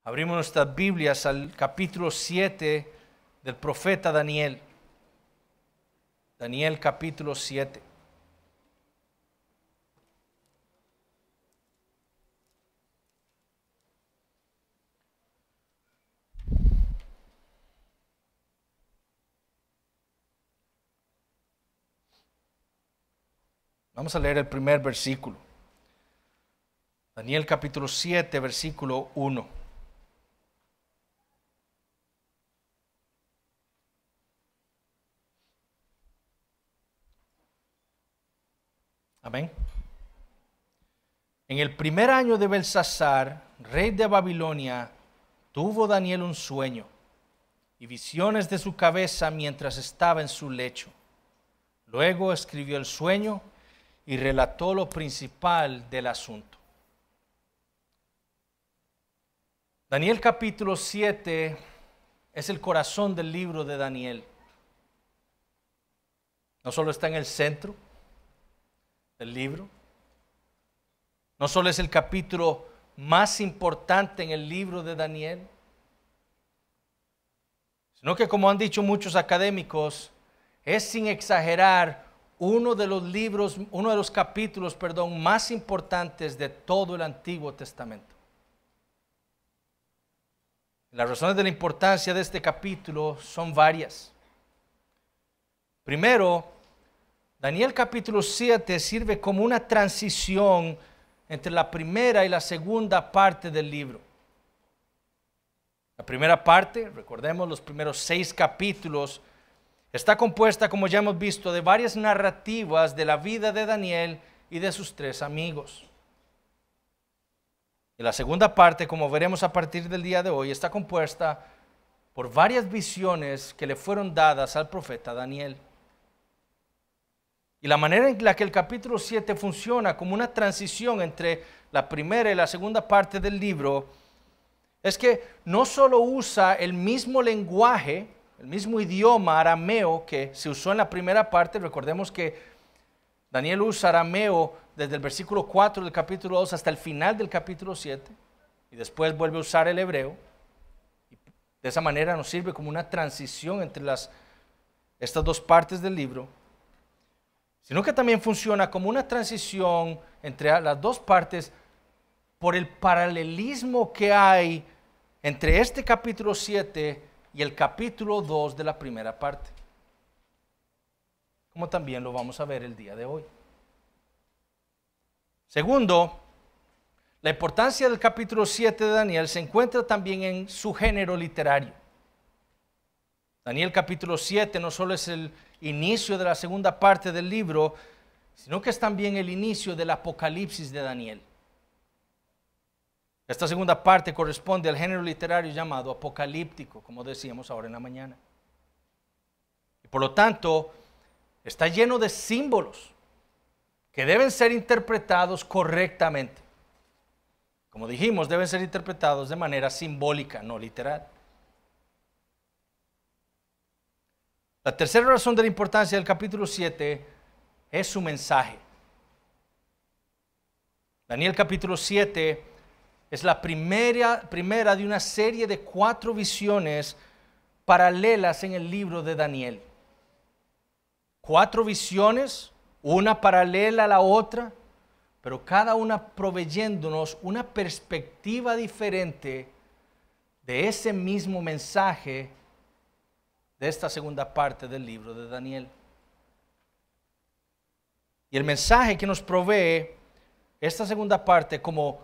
Abrimos nuestras Biblias al capítulo 7 del profeta Daniel. Daniel capítulo 7. Vamos a leer el primer versículo. Daniel capítulo 7, versículo 1. Amén. En el primer año de Belsasar, rey de Babilonia, tuvo Daniel un sueño y visiones de su cabeza mientras estaba en su lecho. Luego escribió el sueño y relató lo principal del asunto. Daniel capítulo 7 es el corazón del libro de Daniel. No solo está en el centro del libro, no solo es el capítulo más importante en el libro de Daniel, sino que, como han dicho muchos académicos, es sin exagerar uno de los capítulos más importantes de todo el Antiguo Testamento. Las razones de la importancia de este capítulo son varias. Primero, Daniel capítulo 7 sirve como una transición entre la primera y la segunda parte del libro. La primera parte, recordemos los primeros 6 capítulos, está compuesta, como ya hemos visto, de varias narrativas de la vida de Daniel y de sus 3 amigos. Y la segunda parte, como veremos a partir del día de hoy, está compuesta por varias visiones que le fueron dadas al profeta Daniel. Y la manera en la que el capítulo 7 funciona como una transición entre la primera y la segunda parte del libro es que no solo usa el mismo lenguaje, el mismo idioma arameo que se usó en la primera parte. Recordemos que Daniel usa arameo desde el versículo 4 del capítulo 2 hasta el final del capítulo 7 y después vuelve a usar el hebreo. Y de esa manera nos sirve como una transición entre estas dos partes del libro, sino que también funciona como una transición entre las dos partes por el paralelismo que hay entre este capítulo 7 y el capítulo 2 de la primera parte, como también lo vamos a ver el día de hoy. Segundo, la importancia del capítulo 7 de Daniel se encuentra también en su género literario. Daniel capítulo 7 no solo es el inicio de la segunda parte del libro, sino que es también el inicio del Apocalipsis de Daniel. Esta segunda parte corresponde al género literario llamado apocalíptico, como decíamos ahora en la mañana. Y por lo tanto, está lleno de símbolos que deben ser interpretados correctamente. Como dijimos, deben ser interpretados de manera simbólica, no literal. La tercera razón de la importancia del capítulo 7 es su mensaje. Daniel capítulo 7 es la primera de una serie de 4 visiones paralelas en el libro de Daniel. 4 visiones, una paralela a la otra, pero cada una proveyéndonos una perspectiva diferente de ese mismo mensaje de esta segunda parte del libro de Daniel. Y el mensaje que nos provee esta segunda parte, como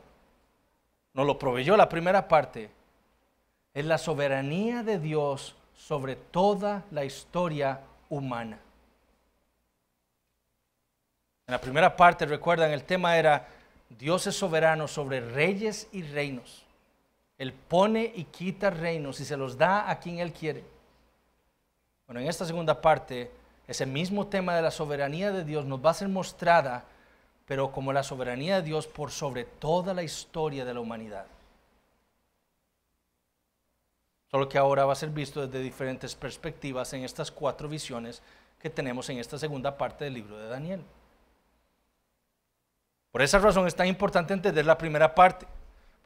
nos lo proveyó la primera parte, es la soberanía de Dios sobre toda la historia humana. En la primera parte, recuerdan, el tema era Dios es soberano sobre reyes y reinos. Él pone y quita reinos y se los da a quien Él quiere. Bueno, en esta segunda parte, ese mismo tema de la soberanía de Dios nos va a ser mostrada, pero como la soberanía de Dios por sobre toda la historia de la humanidad. Solo que ahora va a ser visto desde diferentes perspectivas en estas 4 visiones que tenemos en esta segunda parte del libro de Daniel. Por esa razón es tan importante entender la primera parte,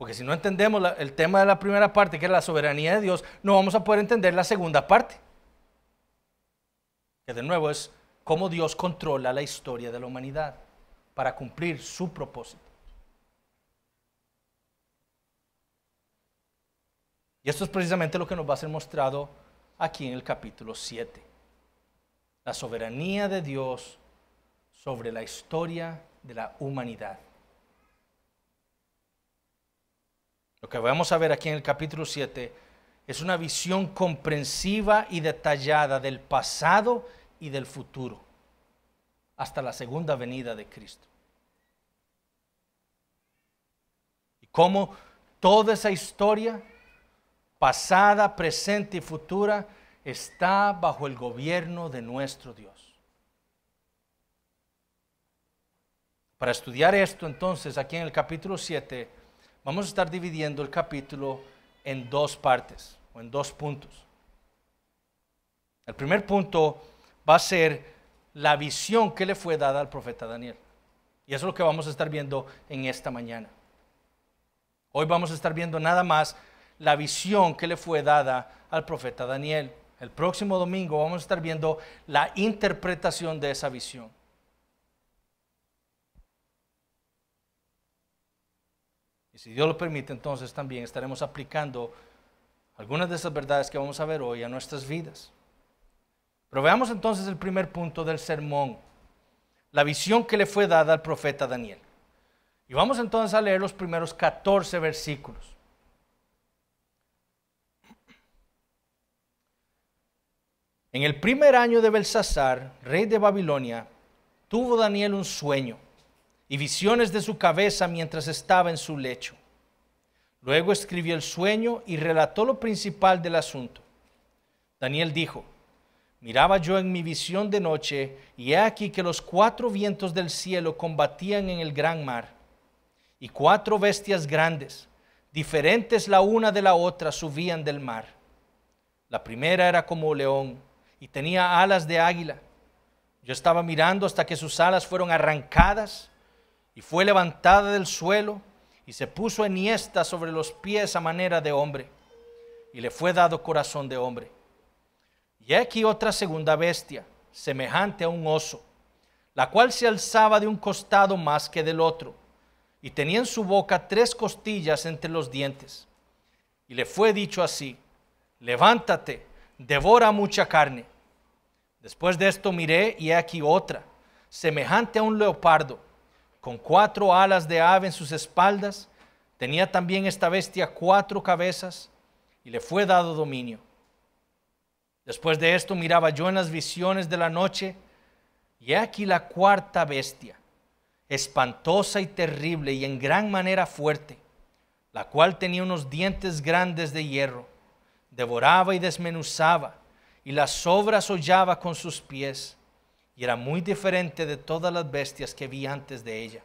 Porque si no entendemos el tema de la primera parte, que es la soberanía de Dios, no vamos a poder entender la segunda parte. Que de nuevo es cómo Dios controla la historia de la humanidad para cumplir su propósito. Y esto es precisamente lo que nos va a ser mostrado aquí en el capítulo 7. La soberanía de Dios sobre la historia de la humanidad. Lo que vamos a ver aquí en el capítulo 7 es una visión comprensiva y detallada del pasado y del futuro, hasta la segunda venida de Cristo. Y cómo toda esa historia, pasada, presente y futura, está bajo el gobierno de nuestro Dios. Para estudiar esto, entonces, aquí en el capítulo 7, vamos a estar dividiendo el capítulo en dos partes, o en dos puntos. El primer punto va a ser la visión que le fue dada al profeta Daniel. Y eso es lo que vamos a estar viendo en esta mañana. Hoy vamos a estar viendo nada más la visión que le fue dada al profeta Daniel. El próximo domingo vamos a estar viendo la interpretación de esa visión. Y si Dios lo permite, entonces también estaremos aplicando algunas de esas verdades que vamos a ver hoy a nuestras vidas. Pero veamos entonces el primer punto del sermón, la visión que le fue dada al profeta Daniel. Y vamos entonces a leer los primeros 14 versículos. En el primer año de Belsasar, rey de Babilonia, tuvo Daniel un sueño y visiones de su cabeza mientras estaba en su lecho. Luego escribió el sueño y relató lo principal del asunto. Daniel dijo: miraba yo en mi visión de noche, y he aquí que los 4 vientos del cielo combatían en el gran mar, y 4 bestias grandes, diferentes la una de la otra, subían del mar. La primera era como león, y tenía alas de águila. Yo estaba mirando hasta que sus alas fueron arrancadas, y fue levantada del suelo, y se puso enhiesta sobre los pies a manera de hombre, y le fue dado corazón de hombre. Y aquí otra segunda bestia, semejante a un oso, la cual se alzaba de un costado más que del otro, y tenía en su boca 3 costillas entre los dientes. Y le fue dicho así: levántate, devora mucha carne. Después de esto miré, y he aquí otra, semejante a un leopardo, con 4 alas de ave en sus espaldas. Tenía también esta bestia 4 cabezas, y le fue dado dominio. Después de esto miraba yo en las visiones de la noche, y he aquí la 4ª bestia, espantosa y terrible y en gran manera fuerte, la cual tenía unos dientes grandes de hierro, devoraba y desmenuzaba, y las sobras hollaba con sus pies, y era muy diferente de todas las bestias que vi antes de ella,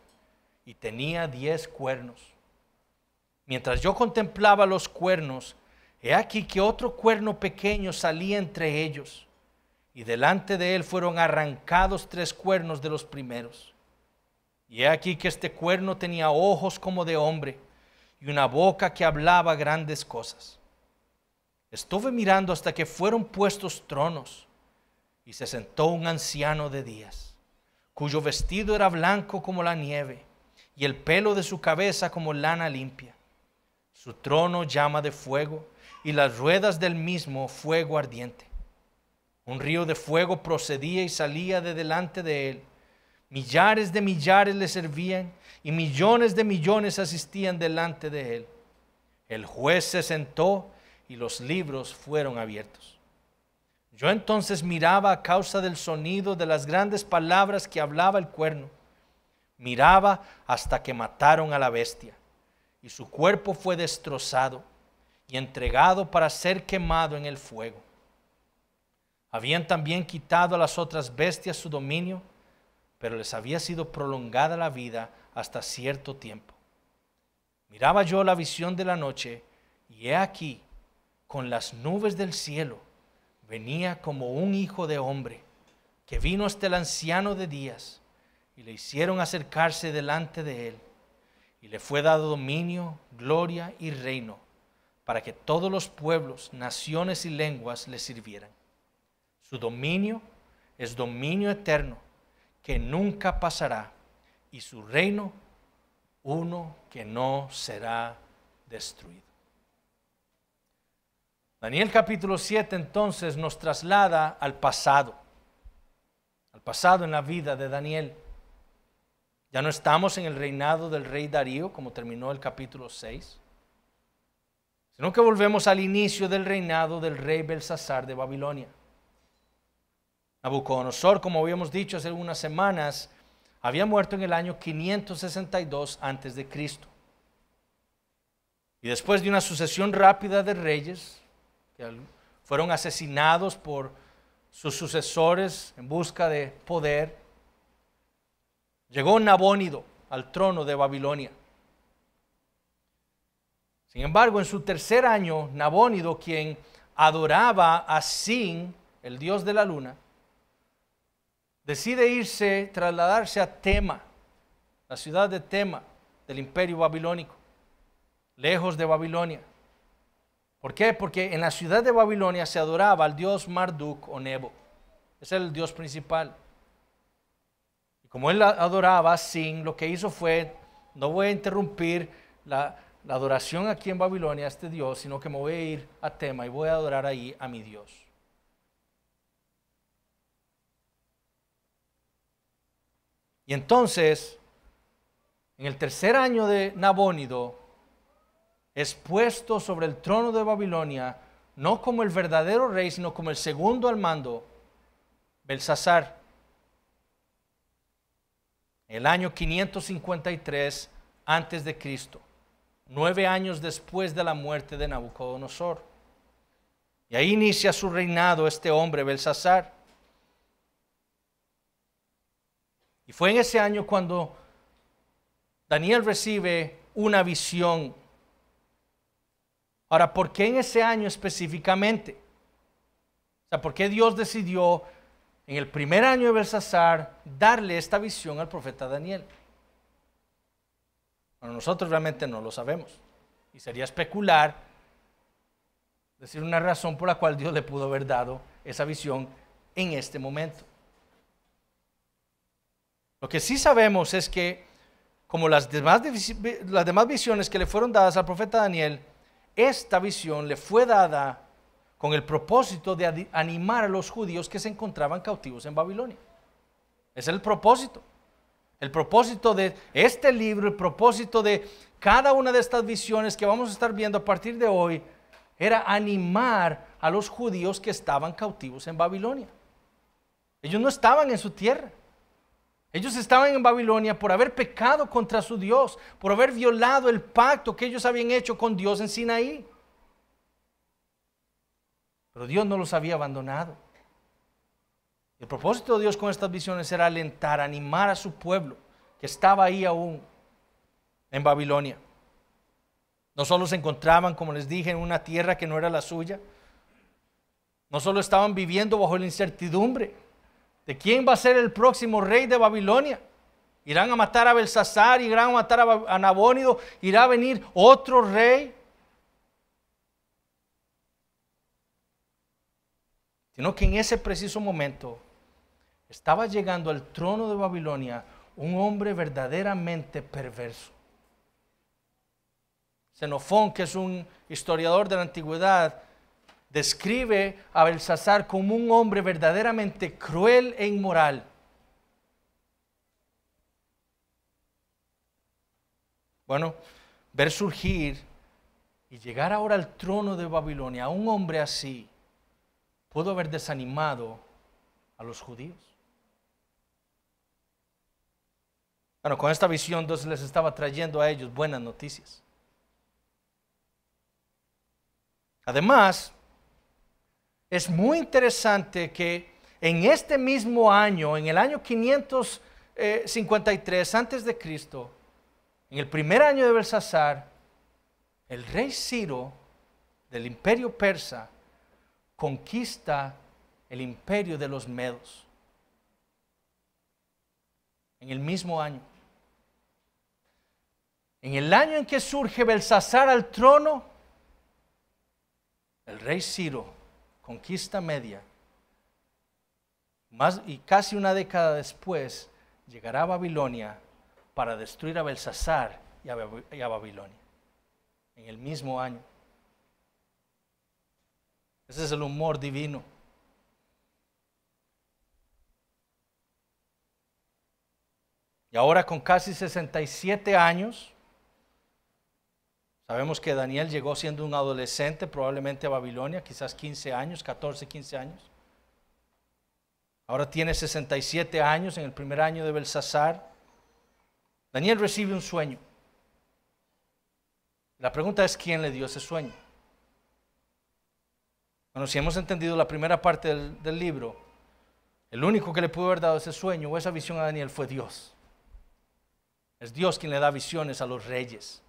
y tenía 10 cuernos. Mientras yo contemplaba los cuernos, he aquí que otro cuerno pequeño salía entre ellos, y delante de él fueron arrancados 3 cuernos de los primeros. Y he aquí que este cuerno tenía ojos como de hombre, y una boca que hablaba grandes cosas. Estuve mirando hasta que fueron puestos tronos, y se sentó un anciano de días, cuyo vestido era blanco como la nieve, y el pelo de su cabeza como lana limpia. Su trono llama de fuego, y las ruedas del mismo fuego ardiente. Un río de fuego procedía y salía de delante de él. Millares de millares le servían, y millones de millones asistían delante de él. El juez se sentó, y los libros fueron abiertos. Yo entonces miraba a causa del sonido de las grandes palabras que hablaba el cuerno. Miraba hasta que mataron a la bestia, y su cuerpo fue destrozado y entregado para ser quemado en el fuego. Habían también quitado a las otras bestias su dominio, pero les había sido prolongada la vida hasta cierto tiempo. Miraba yo la visión de la noche, y he aquí, con las nubes del cielo, venía como un hijo de hombre, que vino hasta el anciano de días, y le hicieron acercarse delante de él. y le fue dado dominio, gloria y reino, para que todos los pueblos, naciones y lenguas le sirvieran. Su dominio es dominio eterno, que nunca pasará, y su reino, uno que no será destruido. Daniel capítulo 7 entonces nos traslada al pasado en la vida de Daniel. Ya no estamos en el reinado del rey Darío, como terminó el capítulo 6, sino que volvemos al inicio del reinado del rey Belsasar de Babilonia. Nabucodonosor, como habíamos dicho hace unas semanas, había muerto en el año 562 antes de Cristo. Y después de una sucesión rápida de reyes, que fueron asesinados por sus sucesores en busca de poder, llegó Nabónido al trono de Babilonia. Sin embargo, en su tercer año, Nabónido, quien adoraba a Sin, el dios de la luna, decide trasladarse a Tema, la ciudad de Tema del imperio babilónico, lejos de Babilonia. ¿Por qué? Porque en la ciudad de Babilonia se adoraba al dios Marduk o Nebo. Ese era el dios principal. Y como él adoraba a Sin, lo que hizo fue: no voy a interrumpir la adoración aquí en Babilonia a este dios, sino que me voy a ir a Tema y voy a adorar ahí a mi Dios. Y entonces, en el tercer año de Nabónido, es puesto sobre el trono de Babilonia, no como el verdadero rey, sino como el segundo al mando, Belsasar. El año 553 antes de Cristo, 9 años después de la muerte de Nabucodonosor. Y ahí inicia su reinado este hombre, Belsasar. Y fue en ese año cuando Daniel recibe una visión. Ahora, ¿por qué en ese año específicamente? O sea, ¿por qué Dios decidió en el primer año de Belsasar darle esta visión al profeta Daniel? Bueno, nosotros realmente no lo sabemos. Y sería especular, decir una razón por la cual Dios le pudo haber dado esa visión en este momento. Lo que sí sabemos es que, como las demás visiones que le fueron dadas al profeta Daniel, esta visión le fue dada con el propósito de animar a los judíos que se encontraban cautivos en Babilonia. Ese es el propósito. El propósito de este libro, el propósito de cada una de estas visiones que vamos a estar viendo a partir de hoy, era animar a los judíos que estaban cautivos en Babilonia. Ellos no estaban en su tierra. Ellos estaban en Babilonia por haber pecado contra su Dios, por haber violado el pacto que ellos habían hecho con Dios en Sinaí. Pero Dios no los había abandonado. El propósito de Dios con estas visiones era alentar, animar a su pueblo que estaba ahí aún en Babilonia. No solo se encontraban, como les dije, en una tierra que no era la suya. No solo estaban viviendo bajo la incertidumbre de quién va a ser el próximo rey de Babilonia. Irán a matar a Belsasar, irán a matar a Nabónido, irá a venir otro rey. Sino que en ese preciso momento estaba llegando al trono de Babilonia un hombre verdaderamente perverso. Xenofón, que es un historiador de la antigüedad, describe a Belsasar como un hombre verdaderamente cruel e inmoral. Bueno, ver surgir y llegar ahora al trono de Babilonia a un hombre así pudo haber desanimado a los judíos. Bueno, con esta visión Dios les estaba trayendo a ellos buenas noticias. Además, es muy interesante que en este mismo año, en el año 553 antes de Cristo, en el primer año de Belsasar, el rey Ciro del imperio persa conquista el imperio de los medos. En el mismo año. En el año en que surge Belsasar al trono, el rey Ciro conquista Media. Y casi una década después llegará a Babilonia para destruir a Belsasar y a Babilonia. En el mismo año. Ese es el humor divino. Y ahora con casi 67 años, sabemos que Daniel llegó siendo un adolescente probablemente a Babilonia, quizás 15 años, 14, 15 años. Ahora tiene 67 años en el primer año de Belsasar. Daniel recibe un sueño. La pregunta es, ¿quién le dio ese sueño? Bueno, si hemos entendido la primera parte del libro, el único que le pudo haber dado ese sueño o esa visión a Daniel fue Dios. Es Dios quien le da visiones a los reyes.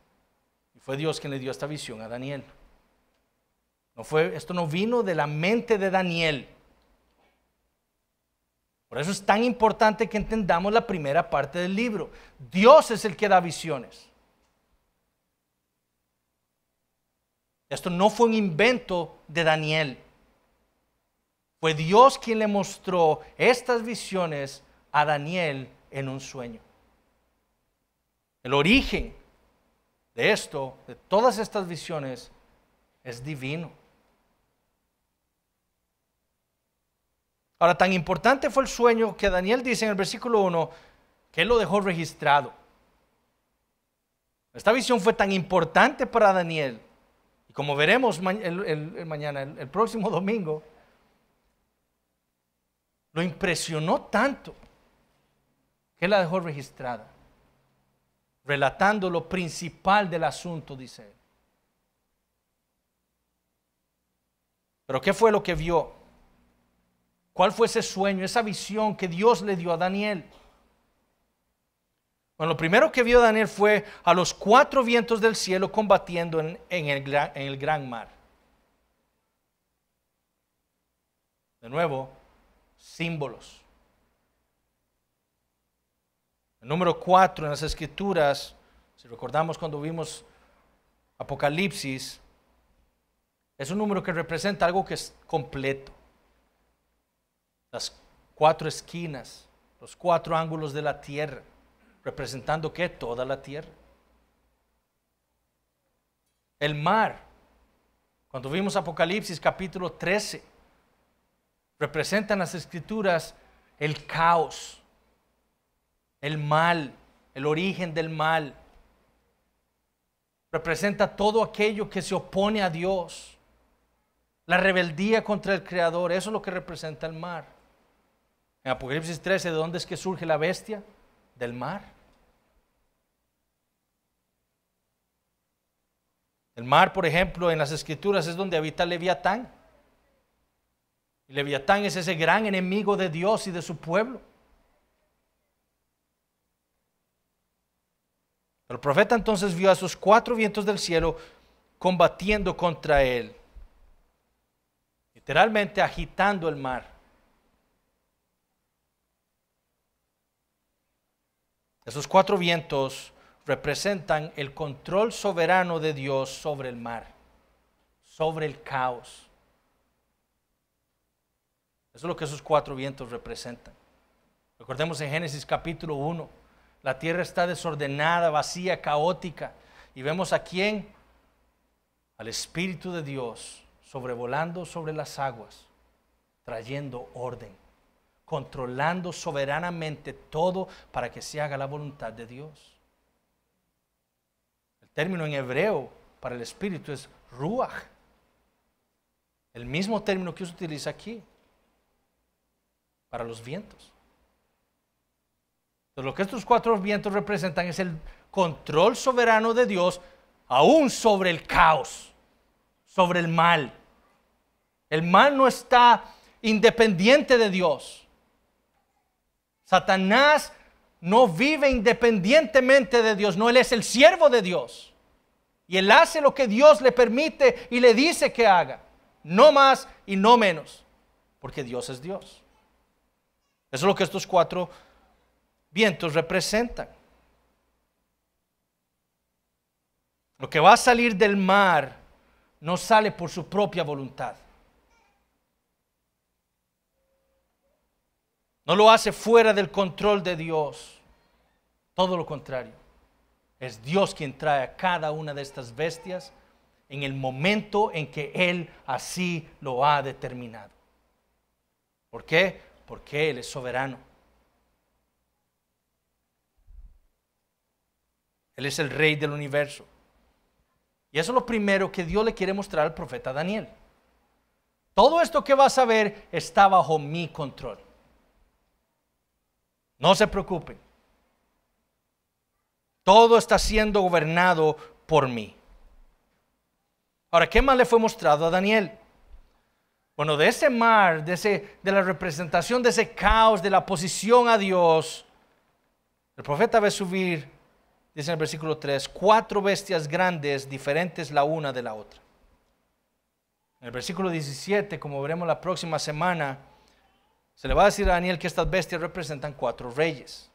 Y fue Dios quien le dio esta visión a Daniel. Esto no vino de la mente de Daniel. Por eso es tan importante que entendamos la primera parte del libro. Dios es el que da visiones. Esto no fue un invento de Daniel. Fue Dios quien le mostró estas visiones a Daniel en un sueño. El origen de esto, de todas estas visiones, es divino. Ahora, tan importante fue el sueño que Daniel dice en el versículo 1 que él lo dejó registrado. Esta visión fue tan importante para Daniel, y como veremos el próximo domingo, lo impresionó tanto que él la dejó registrada, relatando lo principal del asunto, dice él. Pero ¿qué fue lo que vio? ¿Cuál fue ese sueño, esa visión que Dios le dio a Daniel? Bueno, lo primero que vio Daniel fue a los 4 vientos del cielo combatiendo en el gran mar. De nuevo, símbolos. El número 4 en las Escrituras, si recordamos cuando vimos Apocalipsis, es un número que representa algo que es completo. Las 4 esquinas, los 4 ángulos de la tierra, representando ¿qué? Toda la tierra. El mar, cuando vimos Apocalipsis capítulo 13, representa en las Escrituras el caos, el mal, el origen del mal. Representa todo aquello que se opone a Dios, la rebeldía contra el Creador. Eso es lo que representa el mar. En Apocalipsis 13, ¿de dónde es que surge la bestia? Del mar. El mar, por ejemplo, en las Escrituras es donde habita Leviatán. Y Leviatán es ese gran enemigo de Dios y de su pueblo. Pero el profeta entonces vio a esos 4 vientos del cielo combatiendo contra él, literalmente agitando el mar. Esos 4 vientos representan el control soberano de Dios sobre el mar, sobre el caos. Eso es lo que esos 4 vientos representan. Recordemos en Génesis capítulo 1, la tierra está desordenada, vacía, caótica, y vemos a quién, al Espíritu de Dios sobrevolando sobre las aguas, trayendo orden, controlando soberanamente todo para que se haga la voluntad de Dios. El término en hebreo para el Espíritu es ruach, el mismo término que se utiliza aquí para los vientos. Entonces, lo que estos 4 vientos representan es el control soberano de Dios aún sobre el caos, sobre el mal. El mal no está independiente de Dios. Satanás no vive independientemente de Dios, no, él es el siervo de Dios. Y él hace lo que Dios le permite y le dice que haga, no más y no menos, porque Dios es Dios. Eso es lo que estos 4 vientos representan. Lo que va a salir del mar no sale por su propia voluntad. No lo hace fuera del control de Dios. Todo lo contrario. Es Dios quien trae a cada una de estas bestias en el momento en que Él así lo ha determinado. ¿Por qué? Porque Él es soberano. Él es el rey del universo. Y eso es lo primero que Dios le quiere mostrar al profeta Daniel. Todo esto que vas a ver está bajo mi control. No se preocupen. Todo está siendo gobernado por mí. Ahora, ¿qué más le fue mostrado a Daniel? Bueno, de ese mar, de la representación de ese caos, de la oposición a Dios, el profeta ve subir, dice en el versículo 3, 4 bestias grandes, diferentes la una de la otra. En el versículo 17, como veremos la próxima semana, se le va a decir a Daniel que estas bestias representan 4 reyes.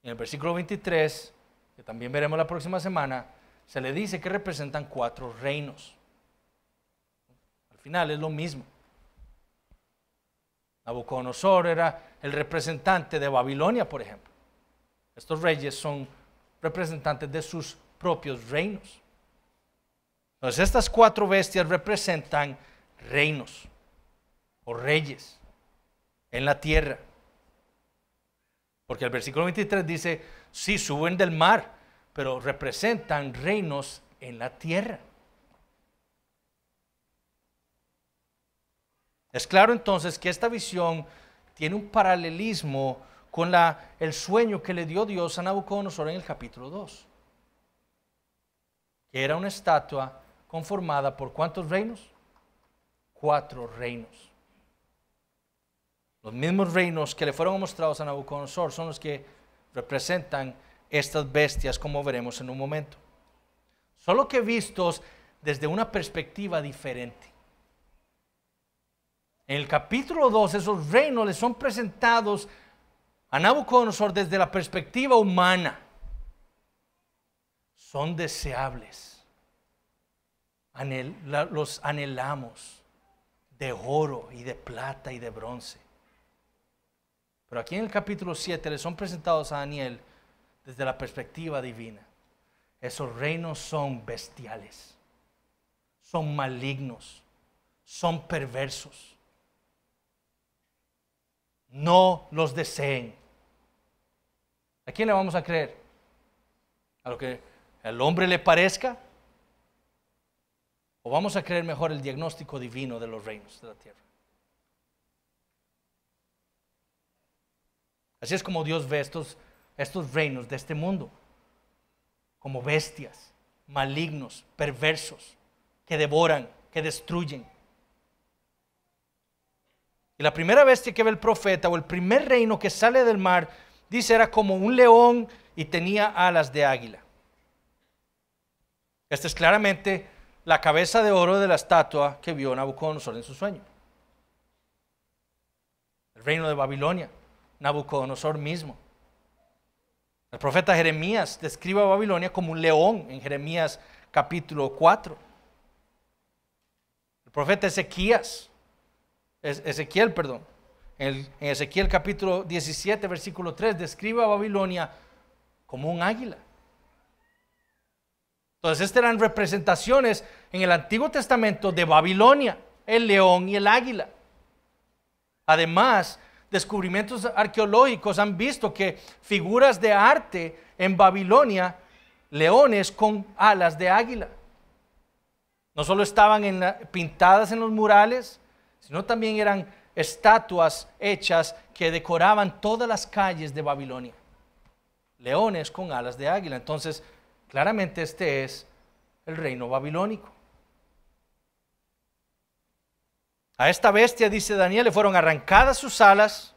En el versículo 23, que también veremos la próxima semana, se le dice que representan 4 reinos. Al final es lo mismo. Nabucodonosor era el representante de Babilonia, por ejemplo. Estos reyes son representantes de sus propios reinos. Entonces estas 4 bestias representan reinos o reyes en la tierra. Porque el versículo 23 dice, sí, suben del mar, pero representan reinos en la tierra. Es claro entonces que esta visión tiene un paralelismo con el sueño que le dio Dios a Nabucodonosor en el capítulo 2. Que era una estatua conformada por ¿cuántos reinos? 4 reinos. Los mismos reinos que le fueron mostrados a Nabucodonosor son los que representan estas bestias, como veremos en un momento. Solo que vistos desde una perspectiva diferente. En el capítulo 2, esos reinos les son presentados a Nabucodonosor desde la perspectiva humana. Son deseables. Los anhelamos de oro y de plata y de bronce. Pero aquí en el capítulo 7 les son presentados a Daniel desde la perspectiva divina. Esos reinos son bestiales, son malignos, son perversos. No los deseen. ¿A quién le vamos a creer? ¿A lo que al hombre le parezca? ¿O vamos a creer mejor el diagnóstico divino de los reinos de la tierra? Así es como Dios ve estos reinos de este mundo, como bestias, malignos, perversos, que devoran, que destruyen. Y la primera bestia que ve el profeta, o el primer reino que sale del mar, dice era como un león y tenía alas de águila. Esta es claramente la cabeza de oro de la estatua que vio Nabucodonosor en su sueño. El reino de Babilonia, Nabucodonosor mismo. El profeta Jeremías describe a Babilonia como un león en Jeremías capítulo 4. El profeta Ezequiel, en Ezequiel capítulo 17, versículo 3, describe a Babilonia como un águila. Entonces, estas eran representaciones en el Antiguo Testamento de Babilonia, el león y el águila. Además, descubrimientos arqueológicos han visto que figuras de arte en Babilonia, leones con alas de águila. No solo estaban pintadas en los murales, sino también eran estatuas hechas que decoraban todas las calles de Babilonia. Leones con alas de águila. Entonces, claramente este es el reino babilónico. A esta bestia, dice Daniel, le fueron arrancadas sus alas.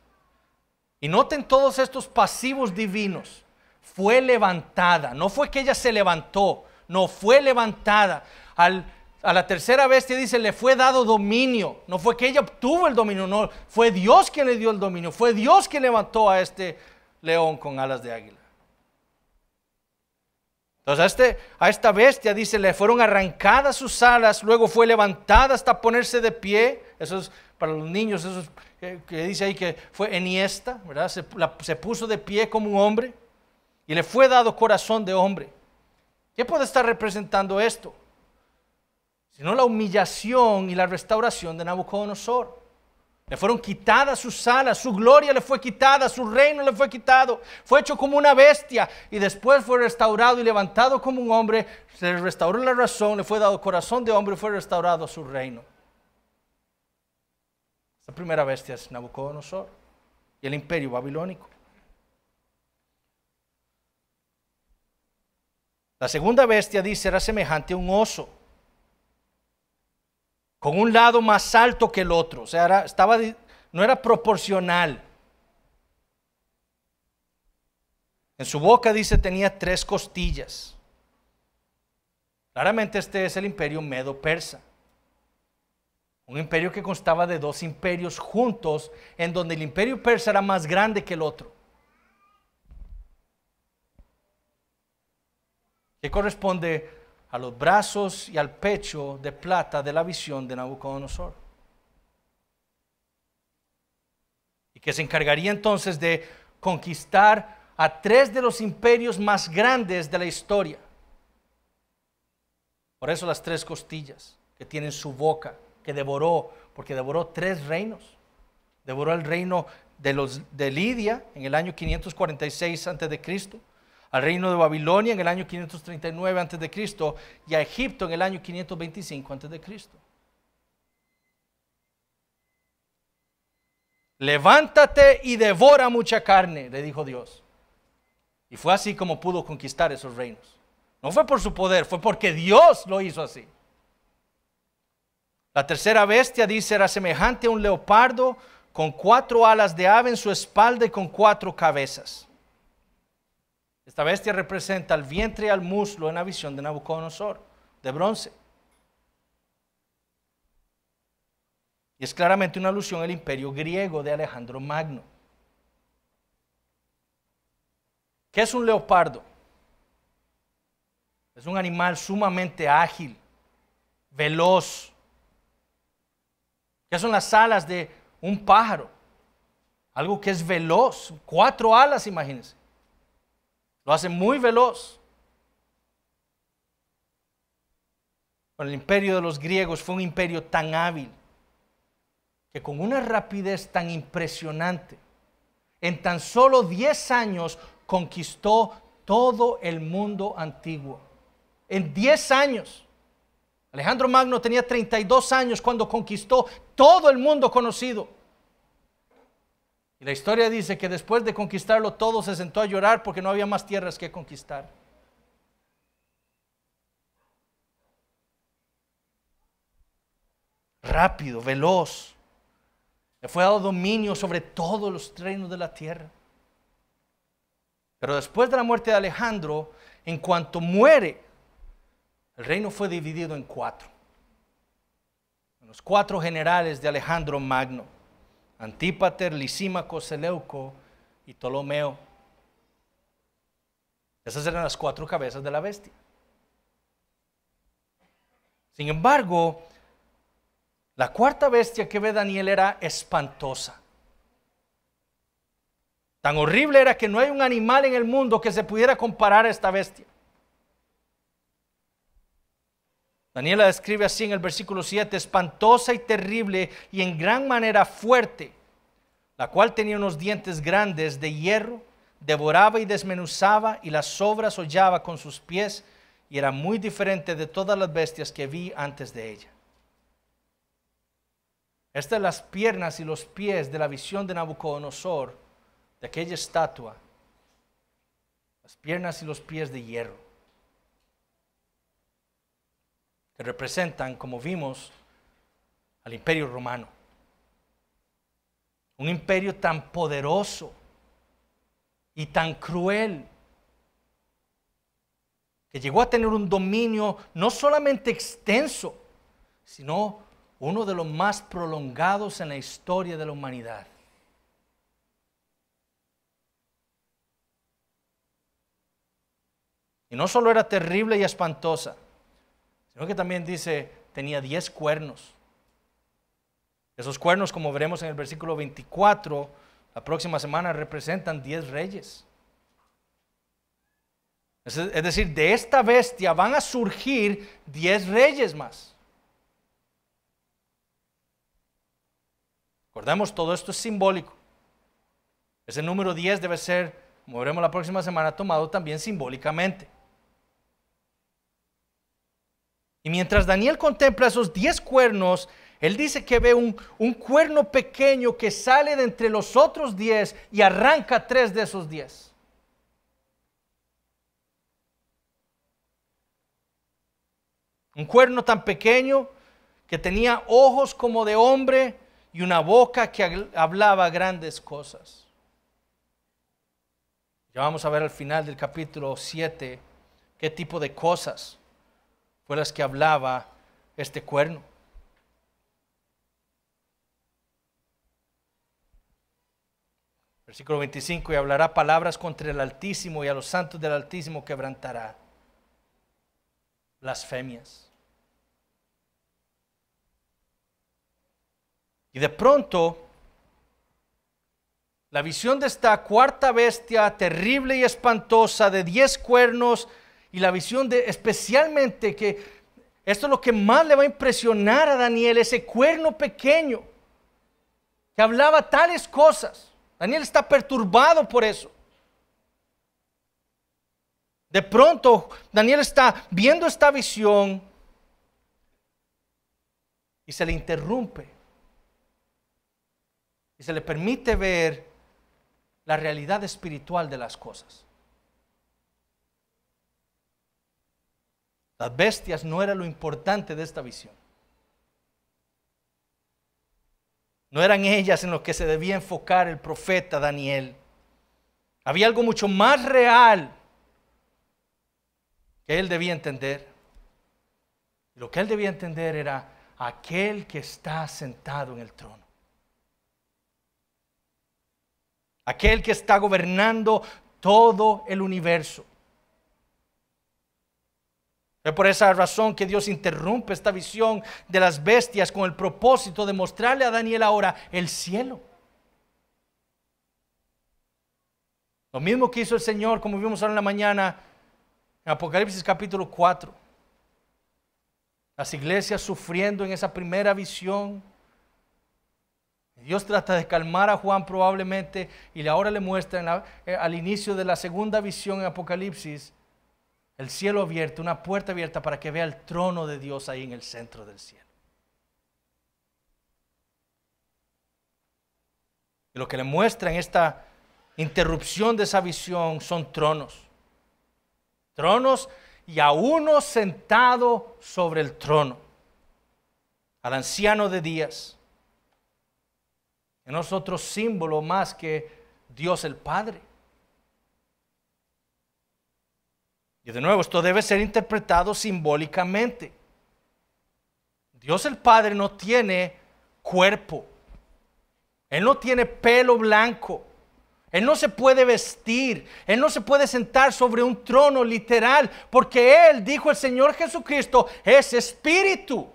Y noten todos estos pasivos divinos. Fue levantada. No fue que ella se levantó. No, fue levantada. A la tercera bestia dice, le fue dado dominio. No fue que ella obtuvo el dominio. No, fue Dios quien le dio el dominio. Fue Dios quien levantó a este león con alas de águila. Entonces a esta bestia, dice, le fueron arrancadas sus alas, luego fue levantada hasta ponerse de pie. Eso es para los niños, eso es, que dice ahí que fue enhiesta, ¿verdad? Se puso de pie como un hombre y le fue dado corazón de hombre. ¿Qué puede estar representando esto? Sino la humillación y la restauración de Nabucodonosor. Le fueron quitadas sus alas, su gloria le fue quitada, su reino le fue quitado, fue hecho como una bestia y después fue restaurado y levantado como un hombre, se le restauró la razón, le fue dado corazón de hombre y fue restaurado su reino. La primera bestia es Nabucodonosor y el imperio babilónico. La segunda bestia, dice, era semejante a un oso, con un lado más alto que el otro, o sea, no era proporcional. En su boca, dice, tenía 3 costillas. Claramente este es el imperio medo-persa. Un imperio que constaba de 2 imperios juntos, en donde el imperio persa era más grande que el otro. Que corresponde a los brazos y al pecho de plata de la visión de Nabucodonosor. Y que se encargaría entonces de conquistar a 3 de los imperios más grandes de la historia. Por eso las 3 costillas que tiene en su boca, que devoró, porque devoró 3 reinos. Devoró el reino de Lidia en el año 546 a.C., al reino de Babilonia en el año 539 a.C. y a Egipto en el año 525 a.C. Levántate y devora mucha carne, le dijo Dios. Y fue así como pudo conquistar esos reinos. No fue por su poder, fue porque Dios lo hizo así. La tercera bestia, dice, era semejante a un leopardo con 4 alas de ave en su espalda y con 4 cabezas. Esta bestia representa al vientre y al muslo en la visión de Nabucodonosor, de bronce. Y es claramente una alusión al imperio griego de Alejandro Magno. ¿Qué es un leopardo? Es un animal sumamente ágil, veloz. ¿Qué son las alas de un pájaro? Algo que es veloz, 4 alas, imagínense. Lo hace muy veloz. Bueno, el imperio de los griegos fue un imperio tan hábil que con una rapidez tan impresionante, en tan solo 10 años conquistó todo el mundo antiguo. En 10 años. Alejandro Magno tenía 32 años cuando conquistó todo el mundo conocido. Y la historia dice que después de conquistarlo todo se sentó a llorar porque no había más tierras que conquistar. Rápido, veloz. Le fue dado dominio sobre todos los reinos de la tierra. Pero después de la muerte de Alejandro, en cuanto muere, el reino fue dividido en 4. Los 4 generales de Alejandro Magno: Antípater, Lisímaco, Seleuco y Ptolomeo. Esas eran las 4 cabezas de la bestia. Sin embargo, la 4ª bestia que ve Daniel era espantosa. Tan horrible era que no hay un animal en el mundo que se pudiera comparar a esta bestia. Daniel la describe así en el versículo 7: espantosa y terrible y en gran manera fuerte, la cual tenía unos dientes grandes de hierro, devoraba y desmenuzaba y las sobras hollaba con sus pies, y era muy diferente de todas las bestias que vi antes de ella. Estas son las piernas y los pies de la visión de Nabucodonosor, de aquella estatua, las piernas y los pies de hierro, que representan, como vimos, al imperio romano. Un imperio tan poderoso y tan cruel, que llegó a tener un dominio no solamente extenso, sino uno de los más prolongados en la historia de la humanidad. Y no solo era terrible y espantosa, sino que también dice, tenía 10 cuernos. Esos cuernos, como veremos en el versículo 24, la próxima semana, representan 10 reyes. Es decir, de esta bestia van a surgir 10 reyes más. Recordemos, todo esto es simbólico. Ese número 10 debe ser, como veremos la próxima semana, tomado también simbólicamente. Y mientras Daniel contempla esos 10 cuernos, él dice que ve un cuerno pequeño que sale de entre los otros 10 y arranca 3 de esos 10. Un cuerno tan pequeño que tenía ojos como de hombre y una boca que hablaba grandes cosas. Ya vamos a ver al final del capítulo 7 qué tipo de cosas fue las que hablaba este cuerno. Versículo 25, y hablará palabras contra el Altísimo y a los santos del Altísimo quebrantará. Blasfemias. Y de pronto, la visión de esta cuarta bestia terrible y espantosa de 10 cuernos, y la visión de especialmente que esto es lo que más le va a impresionar a Daniel, ese cuerno pequeño que hablaba tales cosas. Daniel está perturbado por eso. De pronto, Daniel está viendo esta visión y se le interrumpe. Y se le permite ver la realidad espiritual de las cosas. Las bestias no era lo importante de esta visión. No eran ellas en lo que se debía enfocar el profeta Daniel. Había algo mucho más real que él debía entender. Lo que él debía entender era aquel que está sentado en el trono. Aquel que está gobernando todo el universo. Es por esa razón que Dios interrumpe esta visión de las bestias con el propósito de mostrarle a Daniel ahora el cielo. Lo mismo que hizo el Señor, como vimos ahora en la mañana, en Apocalipsis capítulo 4. Las iglesias sufriendo en esa primera visión. Dios trata de calmar a Juan probablemente y ahora le muestra al inicio de la segunda visión en Apocalipsis el cielo abierto, una puerta abierta para que vea el trono de Dios ahí en el centro del cielo. Y lo que le muestra en esta interrupción de esa visión son tronos. Tronos y a uno sentado sobre el trono. Al anciano de días. Que no es otro símbolo más que Dios el Padre. Y de nuevo, esto debe ser interpretado simbólicamente. Dios el Padre no tiene cuerpo. Él no tiene pelo blanco. Él no se puede vestir. Él no se puede sentar sobre un trono literal. Porque Él, dijo el Señor Jesucristo, es espíritu.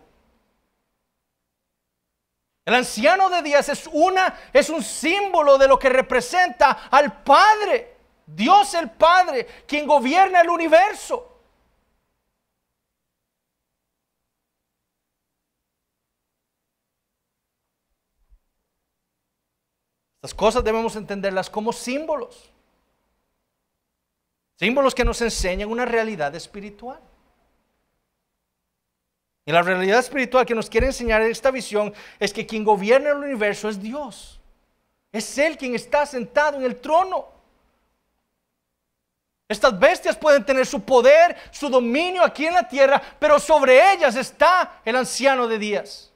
El anciano de días es un símbolo de lo que representa al Padre. Dios el Padre, quien gobierna el universo. Estas cosas debemos entenderlas como símbolos. Símbolos que nos enseñan una realidad espiritual. Y la realidad espiritual que nos quiere enseñar esta visión es que quien gobierna el universo es Dios. Es Él quien está sentado en el trono. Estas bestias pueden tener su poder, su dominio aquí en la tierra, pero sobre ellas está el anciano de días.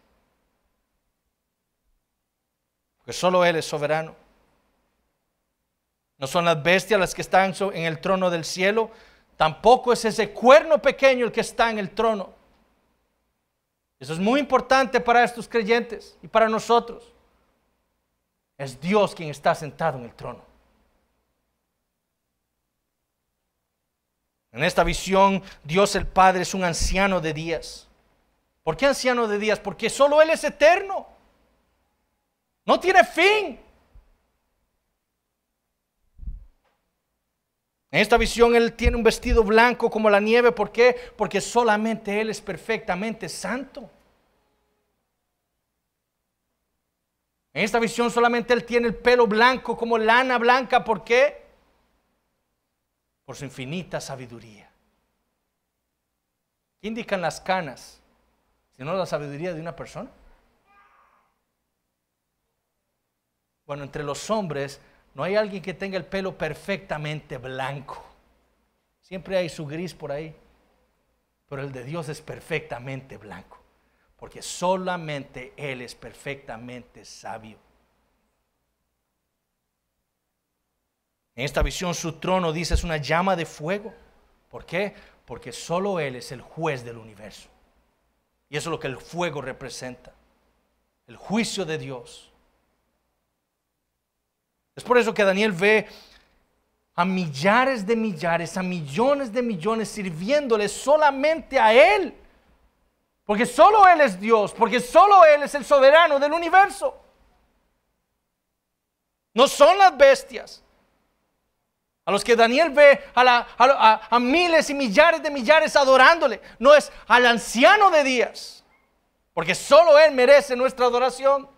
Porque solo Él es soberano. No son las bestias las que están en el trono del cielo, tampoco es ese cuerno pequeño el que está en el trono. Eso es muy importante para estos creyentes y para nosotros. Es Dios quien está sentado en el trono. En esta visión, Dios el Padre es un anciano de días. ¿Por qué anciano de días? Porque solo Él es eterno. No tiene fin. En esta visión Él tiene un vestido blanco como la nieve. ¿Por qué? Porque solamente Él es perfectamente santo. En esta visión solamente Él tiene el pelo blanco como lana blanca. ¿Por qué? Por su infinita sabiduría. ¿Qué indican las canas? Sino la sabiduría de una persona. Bueno, entre los hombres no hay alguien que tenga el pelo perfectamente blanco. Siempre hay su gris por ahí. Pero el de Dios es perfectamente blanco. Porque solamente Él es perfectamente sabio. En esta visión su trono, dice, es una llama de fuego. ¿Por qué? Porque solo Él es el juez del universo. Y eso es lo que el fuego representa. El juicio de Dios. Es por eso que Daniel ve a millares de millares, a millones de millones sirviéndole solamente a Él. Porque solo Él es Dios, porque solo Él es el soberano del universo. No son las bestias a los que Daniel ve a miles y millares de millares adorándole. No, es al anciano de días, porque solo Él merece nuestra adoración.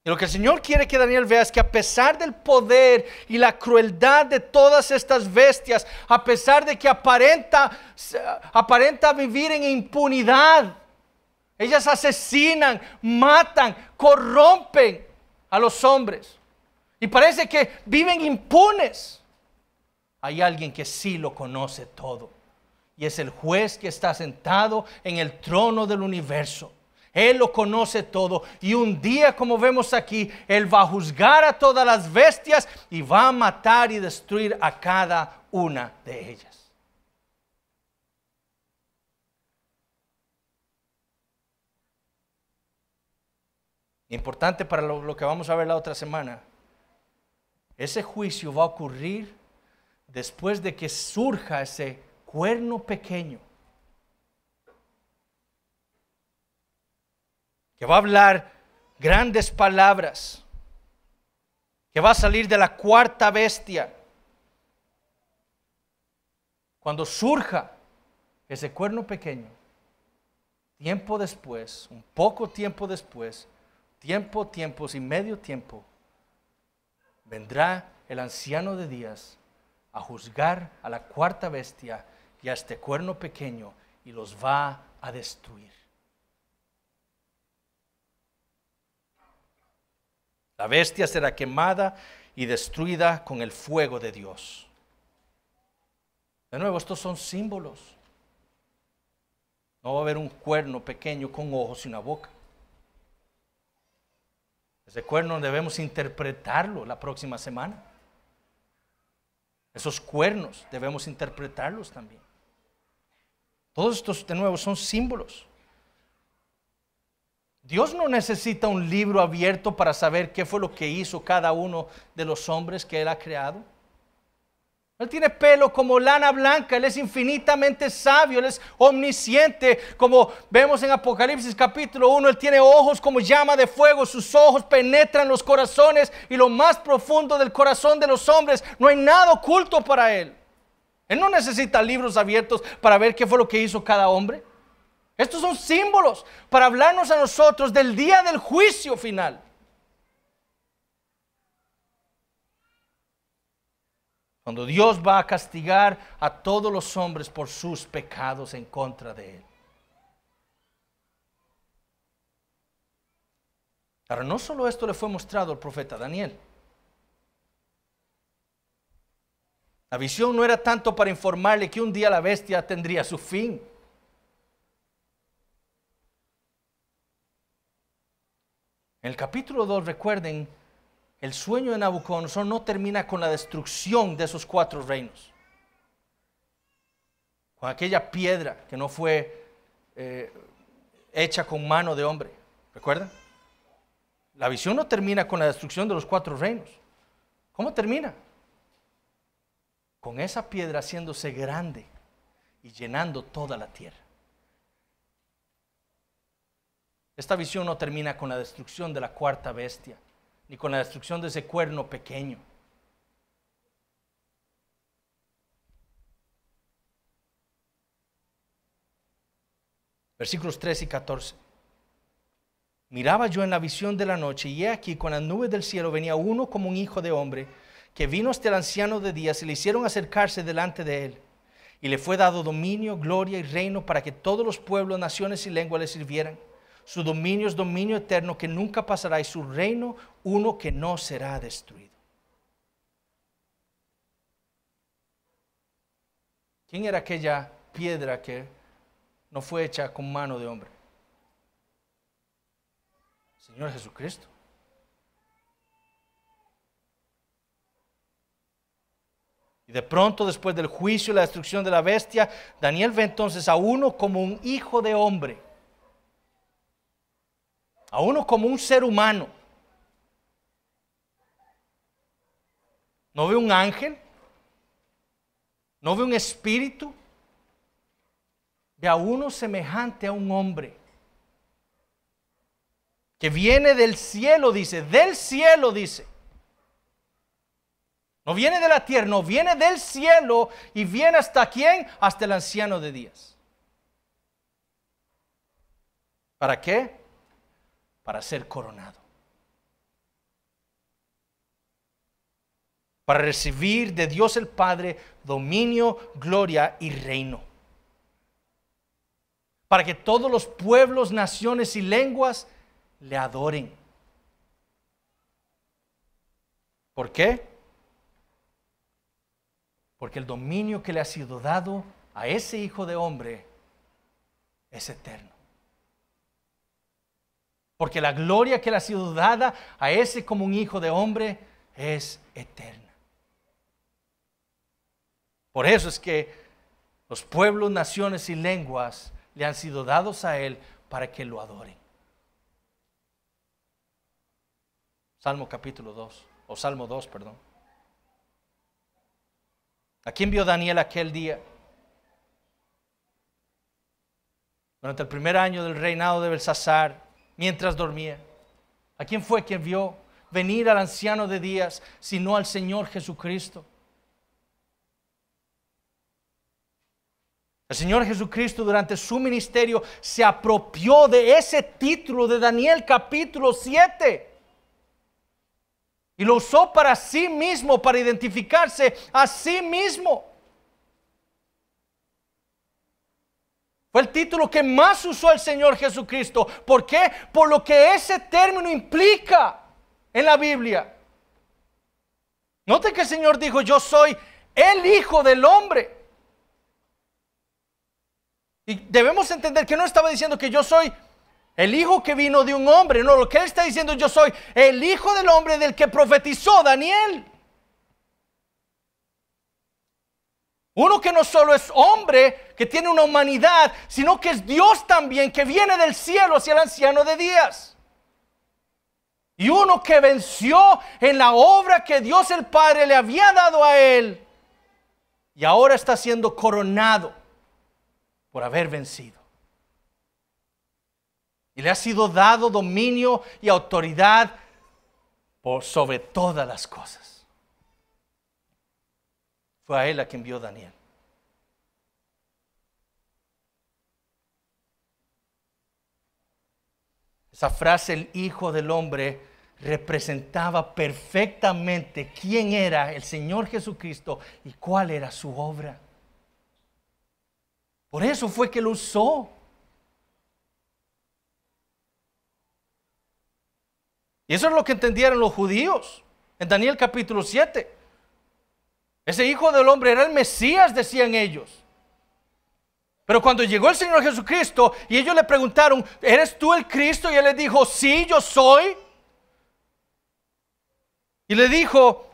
Y lo que el Señor quiere que Daniel vea es que a pesar del poder y la crueldad de todas estas bestias, a pesar de que aparenta vivir en impunidad, ellas asesinan, matan, corrompen a los hombres y parece que viven impunes. Hay alguien que sí lo conoce todo y es el juez que está sentado en el trono del universo. Él lo conoce todo y un día, como vemos aquí, Él va a juzgar a todas las bestias y va a matar y destruir a cada una de ellas. Importante para lo que vamos a ver la otra semana. Ese juicio va a ocurrir después de que surja ese cuerno pequeño que va a hablar grandes palabras, que va a salir de la cuarta bestia. Cuando surja ese cuerno pequeño, tiempo después, un poco tiempo después, tiempos y medio tiempo, vendrá el anciano de días a juzgar a la cuarta bestia y a este cuerno pequeño y los va a destruir. La bestia será quemada y destruida con el fuego de Dios. De nuevo, estos son símbolos. No va a haber un cuerno pequeño con ojos y una boca. Ese cuerno debemos interpretarlo la próxima semana. Esos cuernos debemos interpretarlos también. Todos estos, de nuevo, son símbolos. Dios no necesita un libro abierto para saber qué fue lo que hizo cada uno de los hombres que Él ha creado. Él tiene pelo como lana blanca, Él es infinitamente sabio, Él es omnisciente, como vemos en Apocalipsis capítulo 1, Él tiene ojos como llama de fuego, sus ojos penetran los corazones y lo más profundo del corazón de los hombres, no hay nada oculto para Él. Él no necesita libros abiertos para ver qué fue lo que hizo cada hombre. Estos son símbolos para hablarnos a nosotros del día del juicio final. Cuando Dios va a castigar a todos los hombres por sus pecados en contra de Él. Ahora, no solo esto le fue mostrado al profeta Daniel. La visión no era tanto para informarle que un día la bestia tendría su fin. En el capítulo 2, recuerden, el sueño de Nabucodonosor no termina con la destrucción de esos 4 reinos. Con aquella piedra que no fue hecha con mano de hombre. ¿Recuerdan? La visión no termina con la destrucción de los 4 reinos. ¿Cómo termina? Con esa piedra haciéndose grande y llenando toda la tierra. Esta visión no termina con la destrucción de la cuarta bestia, ni con la destrucción de ese cuerno pequeño. Versículos 13 y 14. Miraba yo en la visión de la noche, y he aquí con las nubes del cielo venía uno como un hijo de hombre, que vino hasta el anciano de días, y le hicieron acercarse delante de él. Y le fue dado dominio, gloria y reino para que todos los pueblos, naciones y lenguas le sirvieran. Su dominio es dominio eterno que nunca pasará, y su reino uno que no será destruido. ¿Quién era aquella piedra que no fue hecha con mano de hombre? Señor Jesucristo. Y de pronto, después del juicio y la destrucción de la bestia, Daniel ve entonces a uno como un hijo de hombre, a uno como un ser humano. No ve un ángel, no ve un espíritu, ve a uno semejante a un hombre, que viene del cielo, dice, del cielo, dice. No viene de la tierra, no, viene del cielo, y viene hasta ¿quién? Hasta el anciano de días. ¿Para qué? Para ser coronado. Para recibir de Dios el Padre dominio, gloria y reino. Para que todos los pueblos, naciones y lenguas le adoren. ¿Por qué? Porque el dominio que le ha sido dado a ese hijo de hombre es eterno. Porque la gloria que le ha sido dada a ese como un hijo de hombre es eterna. Por eso es que los pueblos, naciones y lenguas le han sido dados a él para que lo adoren. Salmo capítulo 2, o Salmo 2, perdón. ¿A quién vio Daniel aquel día? Durante el primer año del reinado de Belsasar, mientras dormía. ¿A quién fue quien vio venir al anciano de días, sino al Señor Jesucristo? El Señor Jesucristo durante su ministerio se apropió de ese título de Daniel capítulo 7. Y lo usó para sí mismo, para identificarse a sí mismo. Fue el título que más usó el Señor Jesucristo. ¿Por qué? Por lo que ese término implica en la Biblia. Note que el Señor dijo, yo soy el Hijo del Hombre. Y debemos entender que no estaba diciendo que yo soy el hijo que vino de un hombre. No, lo que él está diciendo, yo soy el Hijo del Hombre del que profetizó Daniel. Uno que no solo es hombre, que tiene una humanidad, sino que es Dios también, que viene del cielo hacia el anciano de días. Y uno que venció en la obra que Dios el Padre le había dado a él. Y ahora está siendo coronado por haber vencido. Y le ha sido dado dominio y autoridad por sobre todas las cosas. Fue a él a quien vio Daniel. Esa frase, el Hijo del Hombre, representaba perfectamente quién era el Señor Jesucristo y cuál era su obra. Por eso fue que lo usó. Y eso es lo que entendieron los judíos en Daniel capítulo 7. Ese Hijo del Hombre era el Mesías, decían ellos. Pero cuando llegó el Señor Jesucristo y ellos le preguntaron, ¿eres tú el Cristo? Y él les dijo, sí, yo soy. Y le dijo,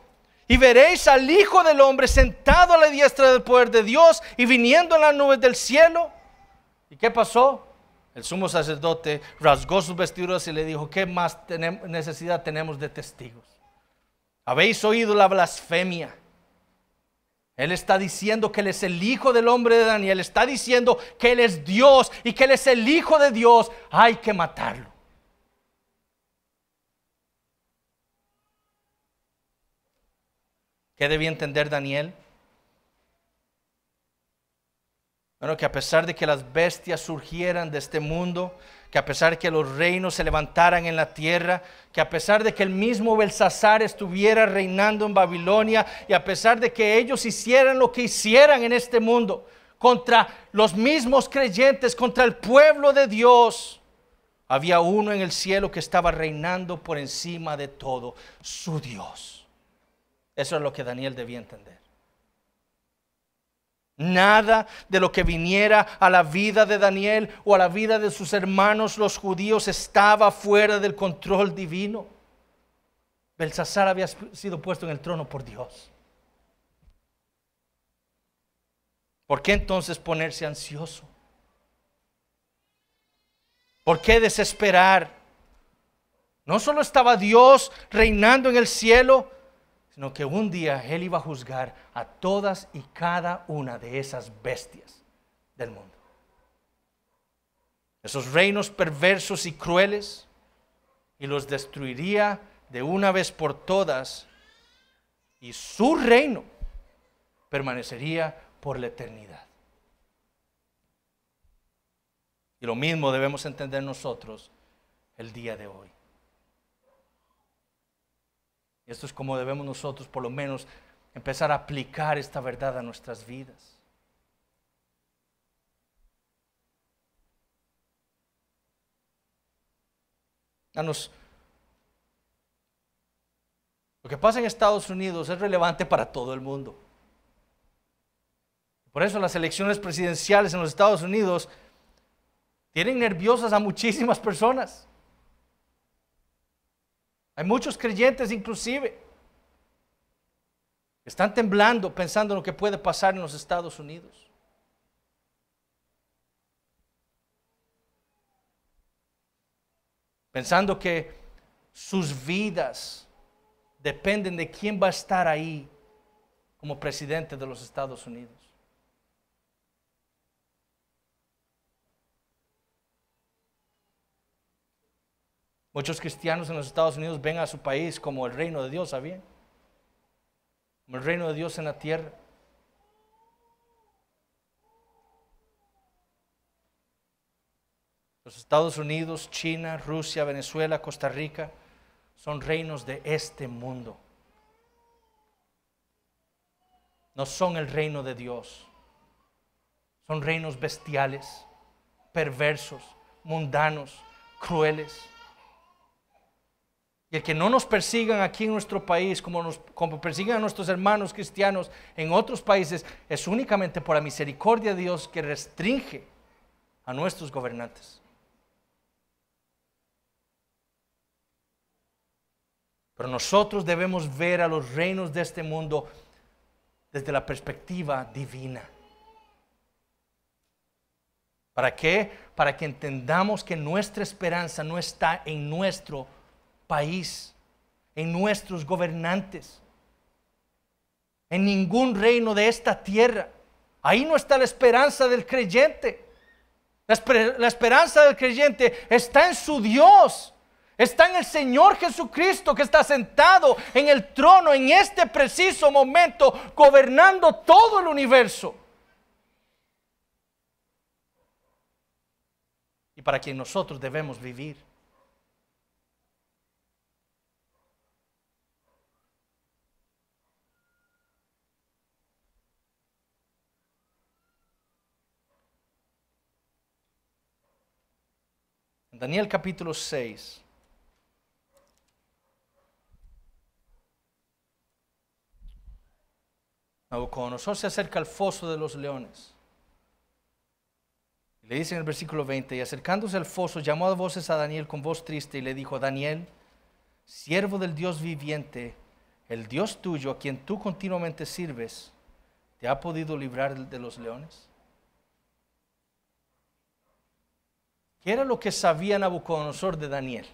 y veréis al Hijo del Hombre sentado a la diestra del poder de Dios y viniendo en las nubes del cielo. ¿Y qué pasó? El sumo sacerdote rasgó sus vestiduras y le dijo, ¿qué más necesidad tenemos de testigos? Habéis oído la blasfemia. Él está diciendo que Él es el hijo del hombre de Daniel. Está diciendo que Él es Dios y que Él es el hijo de Dios. Hay que matarlo. ¿Qué debía entender Daniel? Bueno, que a pesar de que las bestias surgieran de este mundo, que a pesar de que los reinos se levantaran en la tierra, que a pesar de que el mismo Belsasar estuviera reinando en Babilonia, y a pesar de que ellos hicieran lo que hicieran en este mundo, contra los mismos creyentes, contra el pueblo de Dios, había uno en el cielo que estaba reinando por encima de todo, su Dios. Eso es lo que Daniel debía entender. Nada de lo que viniera a la vida de Daniel o a la vida de sus hermanos los judíos estaba fuera del control divino. Belsasar había sido puesto en el trono por Dios. ¿Por qué entonces ponerse ansioso? ¿Por qué desesperar? No solo estaba Dios reinando en el cielo, sino que un día Él iba a juzgar a todas y cada una de esas bestias del mundo. Esos reinos perversos y crueles, y los destruiría de una vez por todas, y su reino permanecería por la eternidad. Y lo mismo debemos entender nosotros el día de hoy. Y esto es como debemos nosotros por lo menos empezar a aplicar esta verdad a nuestras vidas. Hermanos, lo que pasa en Estados Unidos es relevante para todo el mundo. Por eso las elecciones presidenciales en los Estados Unidos tienen nerviosas a muchísimas personas. Hay muchos creyentes inclusive que están temblando pensando en lo que puede pasar en los Estados Unidos. Pensando que sus vidas dependen de quién va a estar ahí como presidente de los Estados Unidos. Muchos cristianos en los Estados Unidos ven a su país como el reino de Dios, ¿sabían? Como el reino de Dios en la tierra. Los Estados Unidos, China, Rusia, Venezuela, Costa Rica son reinos de este mundo. No son el reino de Dios. Son reinos bestiales, perversos, mundanos, crueles. Y el que no nos persigan aquí en nuestro país como persiguen a nuestros hermanos cristianos en otros países es únicamente por la misericordia de Dios que restringe a nuestros gobernantes. Pero nosotros debemos ver a los reinos de este mundo desde la perspectiva divina. ¿Para qué? Para que entendamos que nuestra esperanza no está en nuestro país, en nuestros gobernantes, en ningún reino de esta tierra. Ahí no está la esperanza del creyente. La esperanza del creyente está en su Dios. Está en el Señor Jesucristo que está sentado en el trono en este preciso momento, gobernando todo el universo. Y para quien nosotros debemos vivir. En Daniel capítulo 6. Nabucodonosor se acerca al foso de los leones. Y le dice en el versículo 20, y acercándose al foso, llamó a voces a Daniel con voz triste y le dijo: Daniel, siervo del Dios viviente, el Dios tuyo, a quien tú continuamente sirves, ¿te ha podido librar de los leones? ¿Qué era lo que sabía Nabucodonosor de Daniel?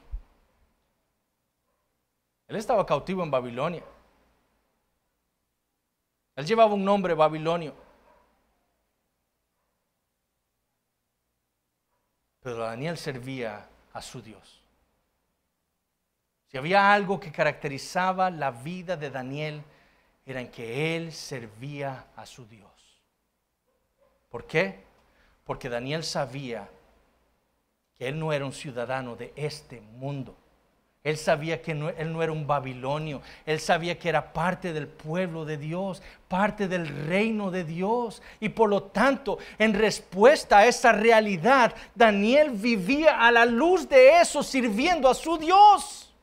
Él estaba cautivo en Babilonia. Él llevaba un nombre babilonio. Pero Daniel servía a su Dios. Si había algo que caracterizaba la vida de Daniel, era en que él servía a su Dios. ¿Por qué? Porque Daniel sabía que él no era un ciudadano de este mundo. Él sabía que él no era un babilonio. Él sabía que era parte del pueblo de Dios, parte del reino de Dios. Y por lo tanto, en respuesta a esa realidad, Daniel vivía a la luz de eso, sirviendo a su Dios.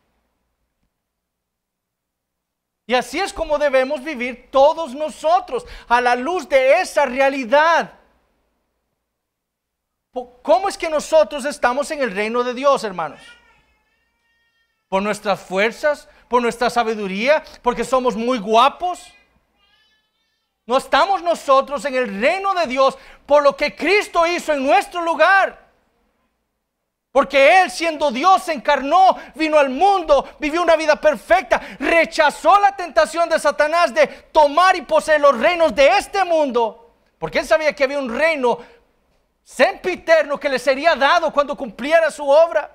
Y así es como debemos vivir todos nosotros, a la luz de esa realidad. ¿Cómo es que nosotros estamos en el reino de Dios, hermanos? ¿Por nuestras fuerzas? ¿Por nuestra sabiduría? ¿Porque somos muy guapos? No estamos nosotros en el reino de Dios por lo que Cristo hizo en nuestro lugar. Porque Él, siendo Dios, se encarnó, vino al mundo, vivió una vida perfecta, rechazó la tentación de Satanás de tomar y poseer los reinos de este mundo. Porque Él sabía que había un reino sempiterno que le sería dado cuando cumpliera su obra.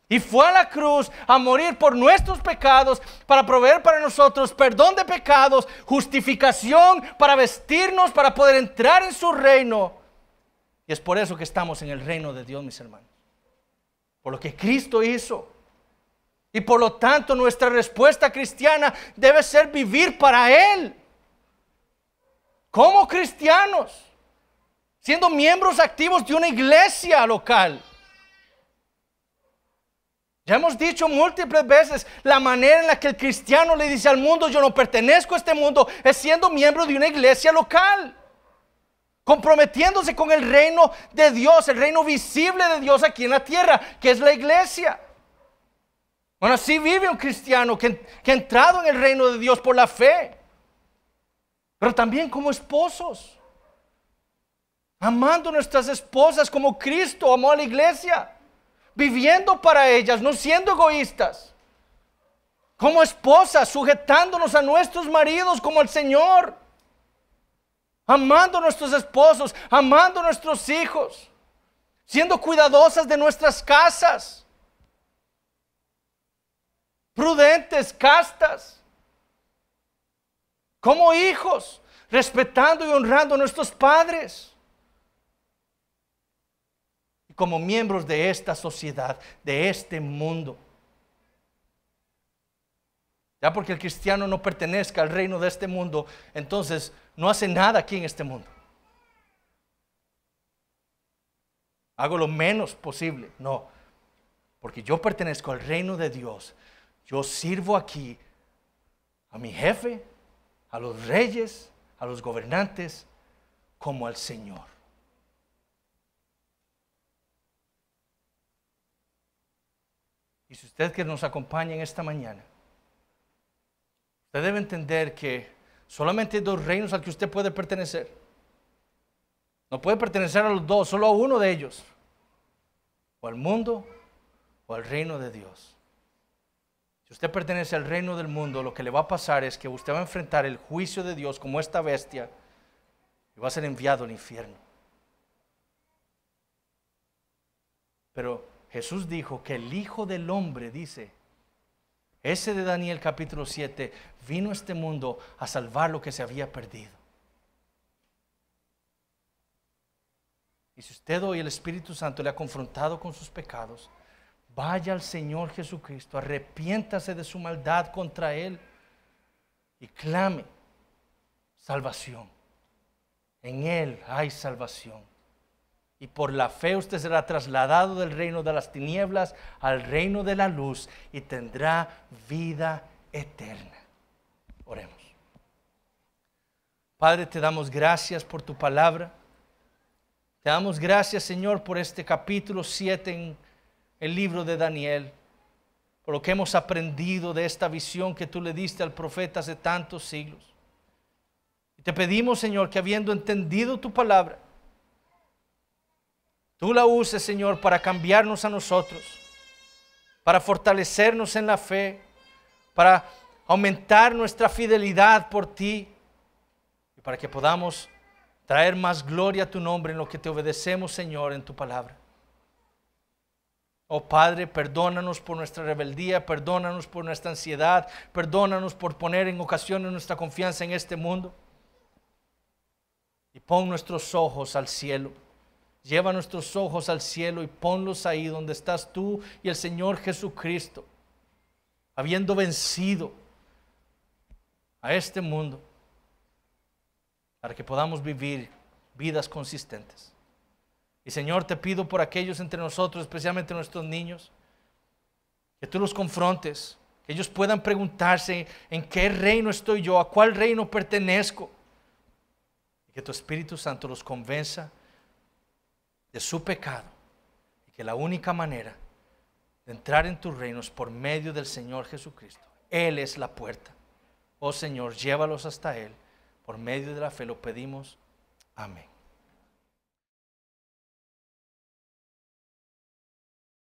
Y fue a la cruz a morir por nuestros pecados, para proveer para nosotros perdón de pecados, justificación, para vestirnos, para poder entrar en su reino. Y es por eso que estamos en el reino de Dios, mis hermanos. Por lo que Cristo hizo. Y por lo tanto nuestra respuesta cristiana debe ser vivir para Él. Como cristianos, siendo miembros activos de una iglesia local. Ya hemos dicho múltiples veces, la manera en la que el cristiano le dice al mundo, yo no pertenezco a este mundo, es siendo miembro de una iglesia local. Comprometiéndose con el reino de Dios, el reino visible de Dios aquí en la tierra, que es la iglesia. Bueno, así vive un cristiano que ha entrado en el reino de Dios por la fe. Pero también como esposos. Amando a nuestras esposas como Cristo amó a la iglesia. Viviendo para ellas, no siendo egoístas. Como esposas, sujetándonos a nuestros maridos como al Señor. Amando a nuestros esposos, amando a nuestros hijos. Siendo cuidadosas de nuestras casas. Prudentes, castas. Como hijos, respetando y honrando a nuestros padres. Como miembros de esta sociedad, de este mundo. Ya porque el cristiano no pertenezca al reino de este mundo, entonces no hace nada aquí en este mundo. Hago lo menos posible. No, porque yo pertenezco al reino de Dios. Yo sirvo aquí a mi jefe, a los reyes, a los gobernantes, como al Señor. Y si usted que nos acompaña en esta mañana, usted debe entender que solamente hay dos reinos al que usted puede pertenecer. No puede pertenecer a los dos, solo a uno de ellos. O al mundo o al reino de Dios. Si usted pertenece al reino del mundo, lo que le va a pasar es que usted va a enfrentar el juicio de Dios como esta bestia y va a ser enviado al infierno. Pero Jesús dijo que el Hijo del Hombre, dice, ese de Daniel capítulo 7, vino a este mundo a salvar lo que se había perdido. Y si usted hoy el Espíritu Santo le ha confrontado con sus pecados, vaya al Señor Jesucristo, arrepiéntase de su maldad contra Él y clame salvación. En Él hay salvación. Y por la fe usted será trasladado del reino de las tinieblas al reino de la luz y tendrá vida eterna. Oremos. Padre, te damos gracias por tu palabra. Te damos gracias, Señor, por este capítulo 7 en el libro de Daniel. Por lo que hemos aprendido de esta visión que tú le diste al profeta hace tantos siglos. Y te pedimos, Señor, que habiendo entendido tu palabra, tú la uses, Señor, para cambiarnos a nosotros, para fortalecernos en la fe, para aumentar nuestra fidelidad por ti, y para que podamos traer más gloria a tu nombre en lo que te obedecemos, Señor, en tu palabra. Oh Padre, perdónanos por nuestra rebeldía, perdónanos por nuestra ansiedad, perdónanos por poner en ocasiones nuestra confianza en este mundo. Y pon nuestros ojos al cielo. Lleva nuestros ojos al cielo y ponlos ahí donde estás tú y el Señor Jesucristo, habiendo vencido a este mundo, para que podamos vivir vidas consistentes. Y Señor, te pido por aquellos entre nosotros, especialmente nuestros niños, que tú los confrontes, que ellos puedan preguntarse en qué reino estoy yo, a cuál reino pertenezco, y que tu Espíritu Santo los convenza de su pecado, y que la única manera de entrar en tu reino es por medio del Señor Jesucristo. Él es la puerta. Oh Señor, llévalos hasta Él. Por medio de la fe lo pedimos. Amén.